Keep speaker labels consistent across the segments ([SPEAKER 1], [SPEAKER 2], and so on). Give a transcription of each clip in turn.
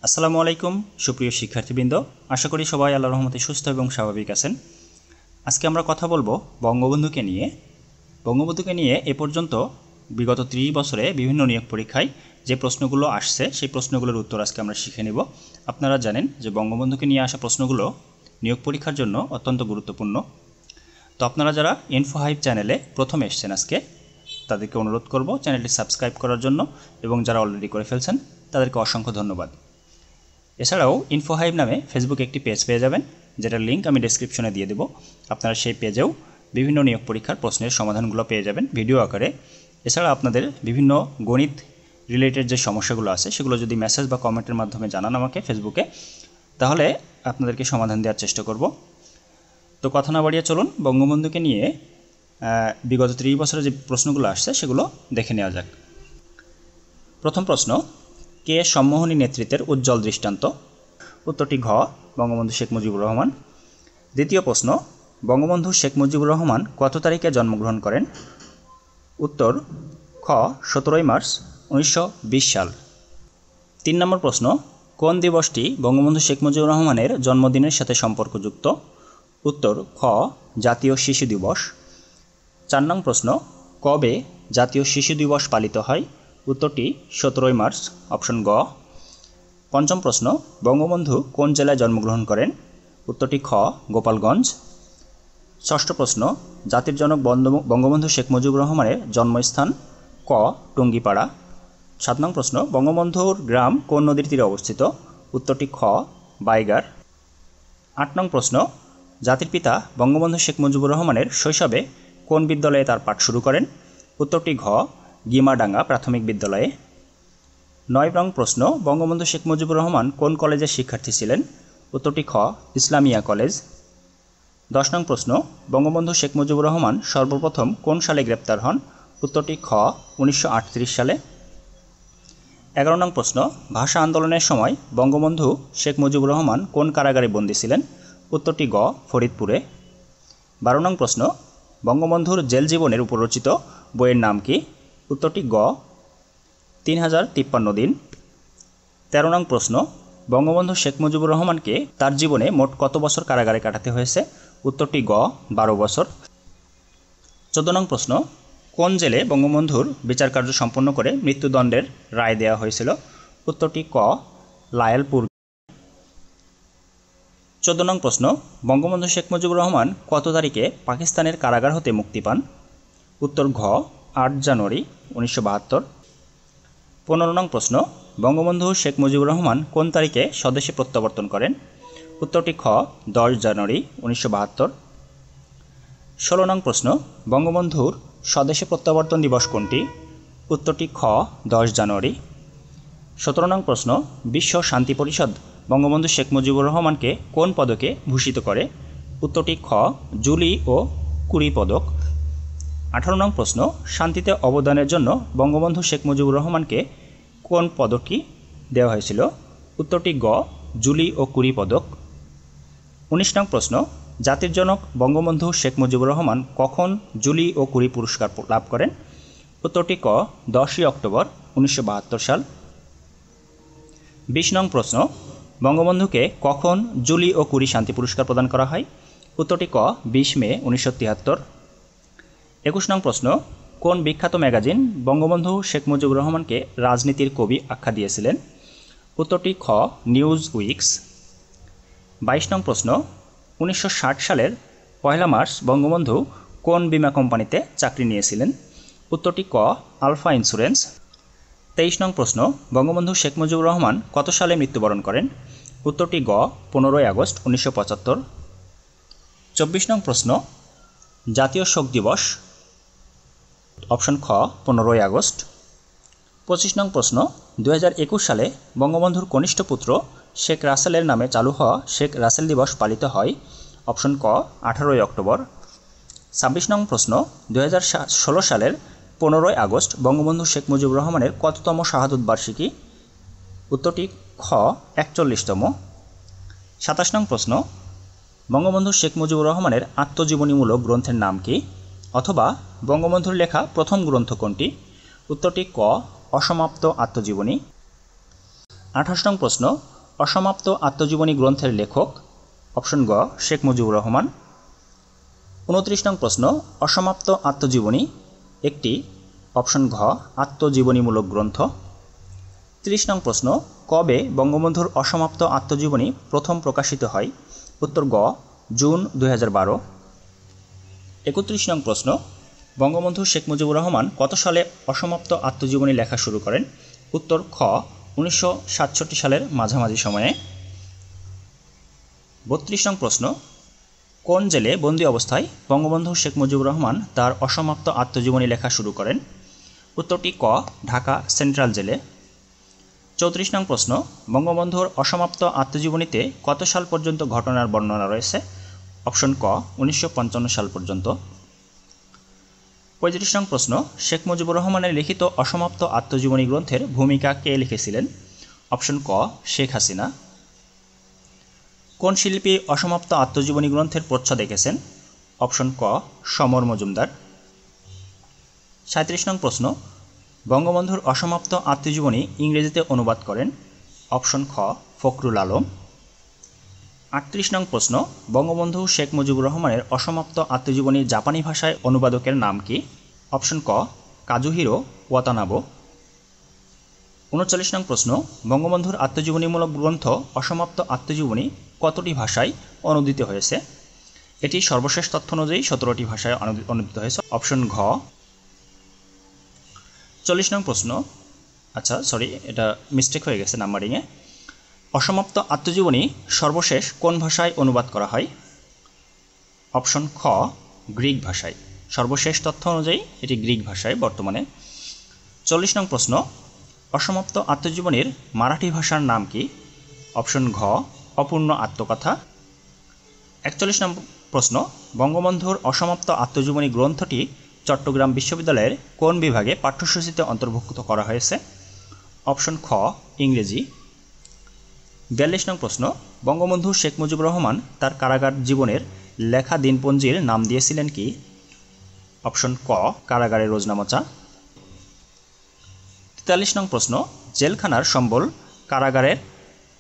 [SPEAKER 1] আসসালামু আলাইকুম সুপ্রিয় শিক্ষার্থীবৃন্দ, আশা করি সবাই আল্লাহর রহমতে সুস্থ এবং স্বাভাবিক আছেন। আজকে আমরা কথা বলবো বঙ্গবন্ধুকে নিয়ে। এ পর্যন্ত বিগত 30 বছরে বিভিন্ন নিয়োগ পরীক্ষায় যে প্রশ্নগুলো আসছে সেই প্রশ্নগুলোর উত্তর আজকে আমরা শিখে নেব। আপনারা জানেন যে বঙ্গবন্ধুকে নিয়ে আসা প্রশ্নগুলো নিয়োগ পরীক্ষার জন্য অত্যন্ত গুরুত্বপূর্ণ। তো আপনারা যারা ইনফো হাইভ চ্যানেলে প্রথম এসেছেন আজকে, তাদেরকে অনুরোধ করব চ্যানেলটি সাবস্ক্রাইব করার জন্য, এবং যারা অলরেডি করে ফেলছেন তাদেরকে অসংখ্য ধন্যবাদ। এছাড়াও ইনফো হাইভ নামে ফেসবুকে একটি পেজ পেয়ে যাবেন, যেটার লিঙ্ক আমি ডেসক্রিপশনে দিয়ে দেবো। আপনারা সেই পেজেও বিভিন্ন নিয়োগ পরীক্ষার প্রশ্নের সমাধানগুলো পেয়ে যাবেন ভিডিও আকারে। এছাড়া আপনাদের বিভিন্ন গণিত রিলেটেড যে সমস্যাগুলো আছে সেগুলো যদি মেসেজ বা কমেন্টের মাধ্যমে জানান আমাকে ফেসবুকে, তাহলে আপনাদেরকে সমাধান দেওয়ার চেষ্টা করব। তো কথা না বাড়িয়ে চলুন বঙ্গবন্ধুকে নিয়ে বিগত 30 বছরে যে প্রশ্নগুলো আসছে সেগুলো দেখে নেওয়া যাক। প্রথম প্রশ্ন, কে সম্মোহনী নেতৃত্বের উজ্জ্বল দৃষ্টান্ত? উত্তরটি ঘ, বঙ্গবন্ধু শেখ মুজিবুর রহমান। দ্বিতীয় প্রশ্ন, বঙ্গবন্ধু শেখ মুজিবুর রহমান কত তারিখে জন্মগ্রহণ করেন? উত্তর খ, 17 মার্চ 1920 সাল। 3 নম্বর প্রশ্ন, কোন দিবসটি বঙ্গবন্ধু শেখ মুজিবুর রহমানের জন্মদিনের সাথে সম্পর্কযুক্ত? উত্তর খ, জাতীয় শিশু দিবস। 4 নং প্রশ্ন, কবে জাতীয় শিশু দিবস পালিত হয়? উত্তরটি 17 মার্চ, অপশন গ। 5ম প্রশ্ন, বঙ্গবন্ধু কোন জেলায় জন্মগ্রহণ করেন? উত্তরটি খ, গোপালগঞ্জ। 6ষ্ঠ প্রশ্ন, জাতির জনক বঙ্গবন্ধু শেখ মুজিবুর রহমানের জন্মস্থান? ক, টুঙ্গিপাড়া। 7 নং প্রশ্ন, বঙ্গবন্ধুর গ্রাম কোন নদীর তীরে অবস্থিত? উত্তরটি খ, বাইগার। 8 নং প্রশ্ন, জাতির পিতা বঙ্গবন্ধু শেখ মুজিবুর রহমানের শৈশবে কোন বিদ্যালয়ে তার পাঠ শুরু করেন? উত্তরটি ঘ, গিমাডাঙ্গা প্রাথমিক বিদ্যালয়ে। 9 নং প্রশ্ন, বঙ্গবন্ধু শেখ মুজিবুর রহমান কোন কলেজের শিক্ষার্থী ছিলেন? উত্তরটি খ, ইসলামিয়া কলেজ। 10 নং প্রশ্ন, বঙ্গবন্ধু শেখ মুজিবুর রহমান সর্বপ্রথম কোন সালে গ্রেপ্তার হন? উত্তরটি খ, 1938 সালে। 11 নং প্রশ্ন, ভাষা আন্দোলনের সময় বঙ্গবন্ধু শেখ মুজিবুর রহমান কোন কারাগারে বন্দী ছিলেন? উত্তরটি গ, ফরিদপুরে। 12 নং প্রশ্ন, বঙ্গবন্ধুর জেল জীবনের উপর রচিত বইয়ের নাম কি? উত্তরটি গ, 3053 দিন। 13 নং প্রশ্ন, বঙ্গবন্ধু শেখ মুজিবুর রহমানকে তার জীবনে মোট কত বছর কারাগারে কাটাতে হয়েছে? উত্তরটি গ, 12 বছর। 14 নং প্রশ্ন, কোন জেলে বঙ্গবন্ধুর বিচারকার্য সম্পন্ন করে মৃত্যুদণ্ডের রায় দেওয়া হয়েছিল? উত্তরটি ক, লায়ালপুর। 14 নং প্রশ্ন, বঙ্গবন্ধু শেখ মুজিবুর রহমান কত তারিখে পাকিস্তানের কারাগার হতে মুক্তি পান? উত্তর ঘ, 8 জানুয়ারি 1972। 15 নং প্রশ্ন, বঙ্গবন্ধু শেখ মুজিবুর রহমান কোন তারিখে স্বদেশে প্রত্যাবর্তন করেন? উত্তরটি খ, 10 জানুয়ারি 1972। 16 নং প্রশ্ন, বঙ্গবন্ধুর স্বদেশে প্রত্যাবর্তন দিবস কোনটি? উত্তরটি খ, 10 জানুয়ারি। 17 নং প্রশ্ন, বিশ্ব শান্তি পরিষদ বঙ্গবন্ধু শেখ মুজিবুর রহমানকে কোন পদকে ভূষিত করে? উত্তরটি খ, জুলি ও কুরি পদক। 18 নং প্রশ্ন, শান্তিতে অবদানের জন্য বঙ্গবন্ধু শেখ মুজিবুর রহমানকে কোন পদকটি দেওয়া হয়েছিল? উত্তরটি গ, জুলি ও কুরি পদক। 19 নং প্রশ্ন, জাতির জনক বঙ্গবন্ধু শেখ মুজিবুর রহমান কখন জুলি ও কুরি পুরস্কার লাভ করেন? উত্তরটি ক, 10 অক্টোবর 1972 সাল। 20 নং প্রশ্ন, বঙ্গবন্ধুকে কখন জুলি ও কুরি শান্তি পুরস্কার প্রদান করা হয়? উত্তরটি ক, 20 মে 1973। 21 নং প্রশ্ন, কোন বিখ্যাত ম্যাগাজিন বঙ্গবন্ধু শেখ মুজিবুর রহমানকে রাজনীতির কবি আখ্যা দিয়েছিলেন? উত্তরটি খ, নিউজ উইকস। 22 নং প্রশ্ন, 1960 সালের 1 মার্চ বঙ্গবন্ধু কোন বিমা কোম্পানিতে চাকরি নিয়েছিলেন? উত্তরটি ক, আলফা ইন্স্যুরেন্স। 23 নং প্রশ্ন, বঙ্গবন্ধু শেখ মুজিবুর রহমান কত সালে মৃত্যুবরণ করেন? উত্তরটি গ, 15 আগস্ট 1975। 24 নং প্রশ্ন, জাতীয় শোক দিবস? অপশন খ, 15 আগস্ট। 25 নং প্রশ্ন, 2021 সালে বঙ্গবন্ধুর কনিষ্ঠ পুত্র শেখ রাসেলের নামে চালু হওয়া শেখ রাসেল দিবস পালিত হয়? অপশন ক, 18 অক্টোবর। 26 নং প্রশ্ন, 2016 সালের 15 আগস্ট বঙ্গবন্ধু শেখ মুজিবুর রহমানের কততম শাহাদত বার্ষিকী? উত্তরটি খ, 41তম। 27 নং প্রশ্ন, বঙ্গবন্ধু শেখ মুজিবুর রহমানের আত্মজীবনীমূলক গ্রন্থের নাম কি? অথবা বঙ্গবন্ধুর লেখা প্রথম গ্রন্থ কোনটি? উত্তরটি ক, অসমাপ্ত আত্মজীবনী। 28 নং প্রশ্ন, অসমাপ্ত আত্মজীবনী গ্রন্থের লেখক? অপশন গ শেখ মুজিবুর রহমান। 29 নং প্রশ্ন, অসমাপ্ত আত্মজীবনী একটি অপশন ঘ আত্মজীবনীমূলক গ্রন্থ। 30 নং প্রশ্ন, কবে বঙ্গবন্ধুর অসমাপ্ত আত্মজীবনী প্রথম প্রকাশিত হয়? উত্তর গ জুন 2012। 31 নং প্রশ্ন, বঙ্গবন্ধু শেখ মুজিবুর রহমান কত সালে অসমাপ্ত আত্মজীবনী লেখা শুরু করেন? উত্তর খ 1967 সালের মাঝামাঝি সময়ে। 32 নং প্রশ্ন, কোন জেলে বন্দী অবস্থায় বঙ্গবন্ধু শেখ মুজিবুর রহমান তার অসমাপ্ত আত্মজীবনী লেখা শুরু করেন? উত্তরটি ক ঢাকা সেন্ট্রাল জেলে। 34 নং প্রশ্ন, বঙ্গবন্ধুর অসমাপ্ত আত্মজীবনীতে কত সাল পর্যন্ত ঘটনার বর্ণনা রয়েছে? অপশন ক 1955 সাল পর্যন্ত। 35 নং প্রশ্ন, শেখ মুজিবুর রহমানের লিখিত অসমাপ্ত আত্মজীবনী গ্রন্থের ভূমিকা কে লিখেছিলেন? অপশন ক শেখ হাসিনা। কোন শিল্পী অসমাপ্ত আত্মজীবনী গ্রন্থের প্রচ্ছদ এঁকেছেন? অপশন ক সমর মজুমদার। 37 নং প্রশ্ন, বঙ্গবন্ধুর অসমাপ্ত আত্মজীবনী ইংরেজিতে অনুবাদ করেন? অপশন খ ফখরুল আলম। 38 নং প্রশ্ন, বঙ্গবন্ধু শেখ মুজিবুর রহমানের অসমাপ্ত আত্মজীবনী জাপানি ভাষায় অনুবাদকের নাম কি? অপশন ক কাজুহিরো ওয়াতানাবে। 39 নং প্রশ্ন, বঙ্গবন্ধুর আত্মজীবনীমূলক গ্রন্থ অসমাপ্ত আত্মজীবনী কতটি ভাষায় অনুদিত হয়েছে? এটি সর্বশেষ তথ্য অনুযায়ী 17টি ভাষায় অনুদিত হয়েছে। অপশন ঘ। 40 নং প্রশ্ন, এটা মিস্টেক হয়ে গেছে নাম্বারিংয়ে। অসমাপ্ত আত্মজীবনী সর্বশেষ কোন ভাষায় অনুবাদ করা হয়? অপশন খ গ্রিক ভাষায়। সর্বশেষ তথ্য অনুযায়ী এটি গ্রিক ভাষায় বর্তমানে। 40 নং প্রশ্ন, অসমাপ্ত আত্মজীবনীর মারাঠি ভাষার নাম কি? অপশন ঘ অপূর্ণ আত্মকথা। 41 নং প্রশ্ন, বঙ্গবন্ধুর অসমাপ্ত আত্মজীবনী গ্রন্থটি চট্টগ্রাম বিশ্ববিদ্যালয়ের কোন বিভাগে পাঠ্যসূচিতে অন্তর্ভুক্ত করা হয়েছে? অপশন খ ইংরেজি। 42 নং প্রশ্ন, বঙ্গবন্ধু শেখ মুজিবুর রহমান তার কারাগার জীবনের লেখা দিনপঞ্জির নাম দিয়েছিলেন কি? অপশন ক কারাগারের রোজনামচা। 43 নং প্রশ্ন, জেলখানার সম্বল কারাগারের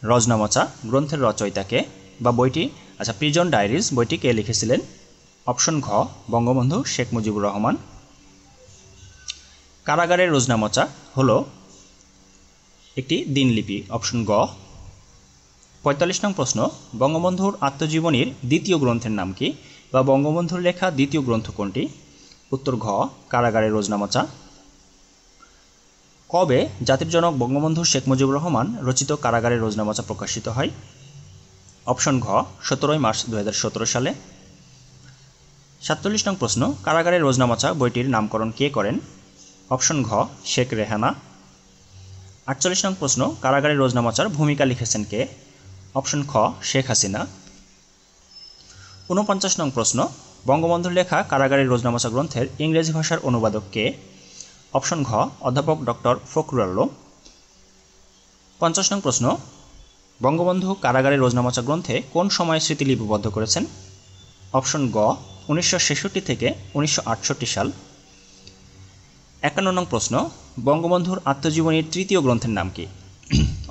[SPEAKER 1] রজনামচা গ্রন্থের রচয়িতাকে বা বইটি প্রিজন ডায়েরিজ বইটি কে লিখেছিলেন? অপশন ঘ বঙ্গবন্ধু শেখ মুজিবুর রহমান। কারাগারের রোজনামচা হলো একটি দিনলিপি। অপশন গ। 45 নং প্রশ্ন, বঙ্গবন্ধুর আত্মজীবনীর দ্বিতীয় গ্রন্থের নাম কি বা বঙ্গবন্ধুর লেখা দ্বিতীয় গ্রন্থ কোনটি? উত্তর ঘ কারাগারের রোজনামচা। কবে জাতির জনক বঙ্গবন্ধু শেখ মুজিবুর রহমান রচিত কারাগারের রোজনামচা প্রকাশিত হয়? অপশন ঘ 17 মার্চ 2017 সালে। 47 নং প্রশ্ন, কারাগারের রোজনামচা বইটির নামকরণ কে করেন? অপশন ঘ শেখ রেহানা। 48 নং প্রশ্ন, কারাগারের রোজনামচার ভূমিকা লিখেছেন কে? অপশন খ শেখ হাসিনা। 49 নং প্রশ্ন, বঙ্গবন্ধুর লেখা কারাগারের রোজনামচা গ্রন্থের ইংরেজি ভাষার অনুবাদক কে? অপশন ঘ অধ্যাপক ডক্টর ফখরুল আলম। 50 নং প্রশ্ন, বঙ্গবন্ধু কারাগারের রোজনামচা গ্রন্থে কোন সময়ে স্মৃতি লিপিবদ্ধ করেছেন? অপশন গ 1966 থেকে 1968 সাল। 51 নং প্রশ্ন, বঙ্গবন্ধুর আত্মজীবনীর তৃতীয় গ্রন্থের নাম কি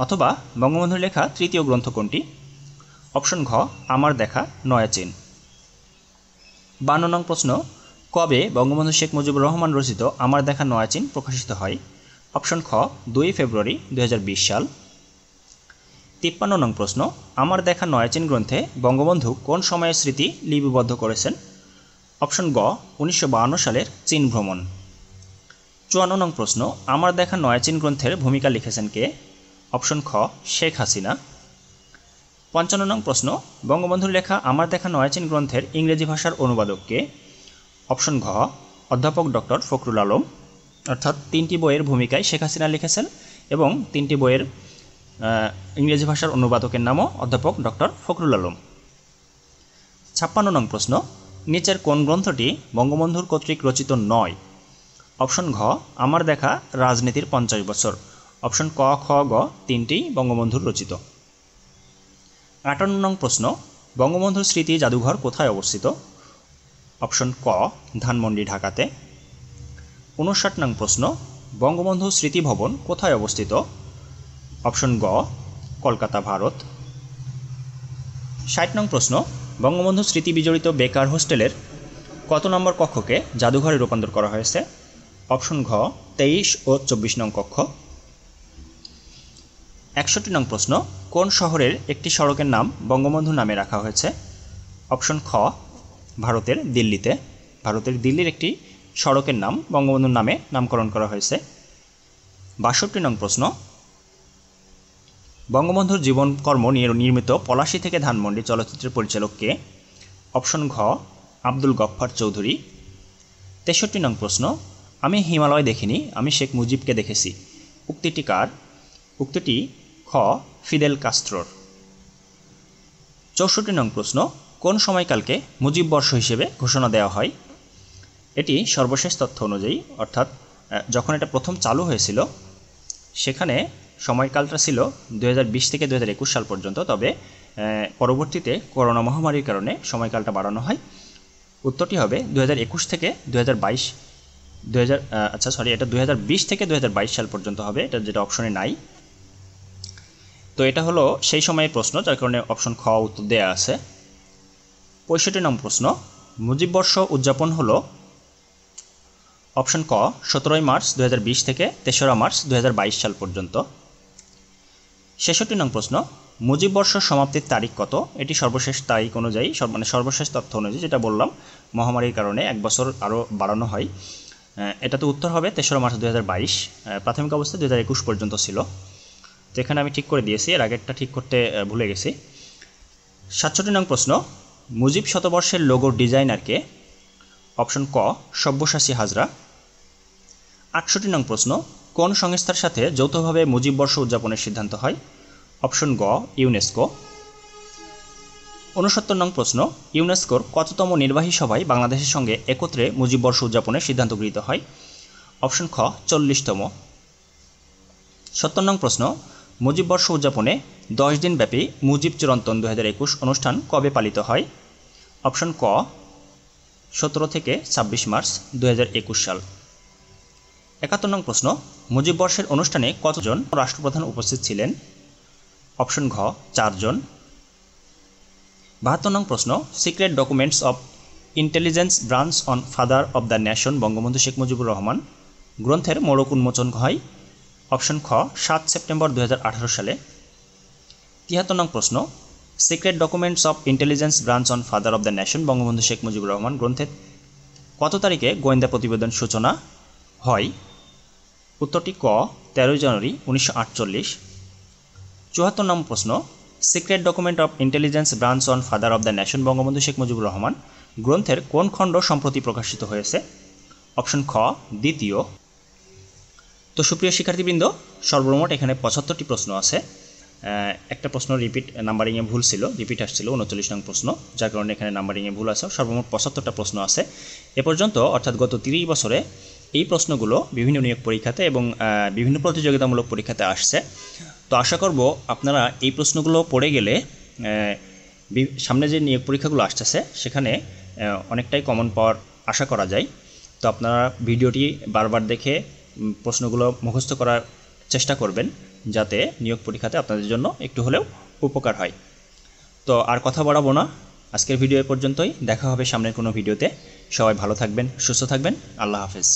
[SPEAKER 1] অথবা বঙ্গবন্ধুর লেখা তৃতীয় গ্রন্থ কোনটি? অপশন ঘ আমার দেখা নয়াচীন। 52 নং প্রশ্ন, কবে বঙ্গবন্ধু শেখ মুজিবুর রহমান রচিত আমার দেখা নয়াচীন প্রকাশিত হয়? অপশন খ 2 ফেব্রুয়ারি 2020 সাল। 53 নং প্রশ্ন, আমার দেখা নয়াচীন গ্রন্থে বঙ্গবন্ধু কোন সময়ের স্মৃতি লিপিবদ্ধ করেছেন? অপশন গ 1952 সালের চীন ভ্রমণ। 54 নং প্রশ্ন, আমার দেখা নয়াচীন গ্রন্থের ভূমিকা লিখেছেন কে? অপশন খ শেখ হাসিনা। 55 নং প্রশ্ন, বঙ্গবন্ধুর লেখা আমার দেখা নয়াচীন গ্রন্থের ইংরেজি ভাষার অনুবাদক কে? অপশন ঘ অধ্যাপক ডক্টর ফখরুল আলম। অর্থাৎ 3টি বইয়ের ভূমিকায় শেখ হাসিনা লিখেছেন এবং 3টি বইয়ের ইংরেজি ভাষার অনুবাদকের নামও অধ্যাপক ডক্টর ফখরুল আলম। 56 নং প্রশ্ন, নিচের কোন গ্রন্থটি বঙ্গবন্ধুর কর্তৃক রচিত নয়? অপশন ঘ আমার দেখা রাজনীতির 50 বছর। অপশন ক খ গ 3টি বঙ্গবন্ধুর রচিত। 58 নং প্রশ্ন, বঙ্গবন্ধুর স্মৃতি জাদুঘর কোথায় অবস্থিত? অপশন ক ধানমন্ডি ঢাকাতে। 59 নং প্রশ্ন, বঙ্গবন্ধু স্মৃতি ভবন কোথায় অবস্থিত? অপশন গ কলকাতা, ভারত। 60 নং প্রশ্ন, বঙ্গবন্ধু স্মৃতি বিজড়িত বেকার হোস্টেলের কত নম্বর কক্ষকে জাদুঘরে রূপান্তর করা হয়েছে? অপশন ঘ 23 ও 24 নং কক্ষ। 61 নং প্রশ্ন, কোন শহরের একটি সড়কের নাম বঙ্গবন্ধু নামে রাখা হয়েছে? অপশন খ ভারতের দিল্লিতে। ভারতের দিল্লির একটি সড়কের নাম বঙ্গবন্ধুর নামে নামকরণ করা হয়েছে। 62 নং প্রশ্ন, বঙ্গবন্ধুর জীবনকর্ম নিয়ে নির্মিত পলাশী থেকে ধানমন্ডি চলচ্চিত্রের পরিচালক কে? অপশন ঘ আব্দুল গফফার চৌধুরী। 63 নং প্রশ্ন, আমি হিমালয় দেখিনি, আমি শেখ মুজিবকে দেখেছি, উক্তিটি কার? উক্তিটি খ ফিদেল কাস্ত্রোর। 64 নং প্রশ্ন, কোন সময়কালকে মুজিব বর্ষ হিসেবে ঘোষণা দেওয়া হয়? এটি সর্বশেষ তথ্য অনুযায়ী, অর্থাৎ যখন এটা প্রথম চালু হয়েছিল সেখানে সময়কালটা ছিল 2020 থেকে 2021 সাল পর্যন্ত, তবে পরবর্তীতে করোনা মহামারীর কারণে সময়কালটা বাড়ানো হয়। উত্তরটি হবে 2021 থেকে 2022 এটা 2020 থেকে 2022 সাল পর্যন্ত হবে, এটা যেটা অপশনে নাই। তো এটা হলো সেই সময়ের প্রশ্ন, যার কারণে অপশন খ উত্তর দেয়া আছে। 65 নং প্রশ্ন, মুজিব বর্ষ উদযাপন হলো অপশন ক 17 মার্চ 2020 থেকে 3রা মার্চ 2022 সাল পর্যন্ত। 66 নং প্রশ্ন, মুজিব বর্ষ সমাপ্তির তারিখ কত? এটি সর্বশেষ তারিখ অনুযায়ী, সর্বশেষ তথ্য অনুযায়ী, যেটা বললাম মহামারীর কারণে 1 বছর আরও বাড়ানো হয়। এটাতে উত্তর হবে 3রা মার্চ 2022। প্রাথমিক অবস্থায় 2021 পর্যন্ত ছিল, তো এখানে আমি ঠিক করে দিয়েছি, এর আগেরটা ঠিক করতে ভুলে গেছি। 67 নং প্রশ্ন, মুজিব শতবর্ষের লোগোর ডিজাইনার কে? অপশন ক সব্যসাচী হাজরা। 68 নং প্রশ্ন, কোন সংস্থার সাথে যৌথভাবে মুজিব বর্ষ উদযাপনের সিদ্ধান্ত হয়? অপশন গ ইউনেস্কো। 69 নং প্রশ্ন, ইউনেস্কোর কততম নির্বাহী সভায় বাংলাদেশের সঙ্গে একত্রে মুজিব বর্ষ উদযাপনের সিদ্ধান্ত গৃহীত হয়? অপশন খ 40তম। 70 নং প্রশ্ন, মুজিব বর্ষ উদযাপনে 10 দিন ব্যাপী মুজিব চিরন্তন 2021 অনুষ্ঠান কবে পালিত হয়? অপশন ক 17 থেকে 26 মার্চ 2021 সাল। 71 নং প্রশ্ন, মুজিব বর্ষের অনুষ্ঠানে কতজন রাষ্ট্রপ্রধান উপস্থিত ছিলেন? অপশন ঘ 4 জন। 72 নং প্রশ্ন, secret documents of intelligence branch on father of the nation Bangabandhu Sheikh Mujibur Rahman গ্রন্থের মোড়ক উন্মোচন হয়? অপশন খ 7 সেপ্টেম্বর 2018 সালে। 73 নং প্রশ্ন, secret documents of intelligence branch on father of the nation Bangabandhu Sheikh Mujibur Rahman গ্রন্থের কত তারিখে গোয়েন্দা প্রতিবেদন সূচনা হয়? উত্তরটি ক 13 জানুয়ারি 1948। 74 নং প্রশ্ন, secret document of intelligence branch on father of the nation Bangabandhu Sheikh Mujibur Rahman গ্রন্থের কোন খণ্ড সম্প্রতি প্রকাশিত হয়েছে? অপশন খ দ্বিতীয়। তো সুপ্রিয় শিক্ষার্থীবৃন্দ, সর্বমোট এখানে 75টি প্রশ্ন আছে। একটা প্রশ্ন রিপিট নাম্বারিংয়ে ভুল ছিল, রিপিট আসছিল 39 নং প্রশ্ন, যার কারণে এখানে নাম্বারিংয়ে ভুল আছে। সর্বমোট 75টা প্রশ্ন আছে এ পর্যন্ত, অর্থাৎ গত 30 বছরে এই প্রশ্নগুলো বিভিন্ন নিয়োগ পরীক্ষাতে এবং বিভিন্ন প্রতিযোগিতামূলক পরীক্ষাতে আসছে। তো আশা করব আপনারা এই প্রশ্নগুলো পড়ে গেলে সামনে যে নিয়োগ পরীক্ষাগুলো আসতেছে সেখানে অনেকটাই কমন পাওয়ার আশা করা যায়। তো আপনারা ভিডিওটি বারবার দেখে প্রশ্নগুলো মুখস্থ করার চেষ্টা করবেন, যাতে নিয়োগ পরীক্ষাতে আপনাদের জন্য একটু হলেও উপকার হয়। তো আর কথা বাড়াবো না, আজকের ভিডিও এ পর্যন্তই। দেখা হবে সামনের কোনো ভিডিওতে। সবাই ভালো থাকবেন, সুস্থ থাকবেন। আল্লাহ হাফেজ।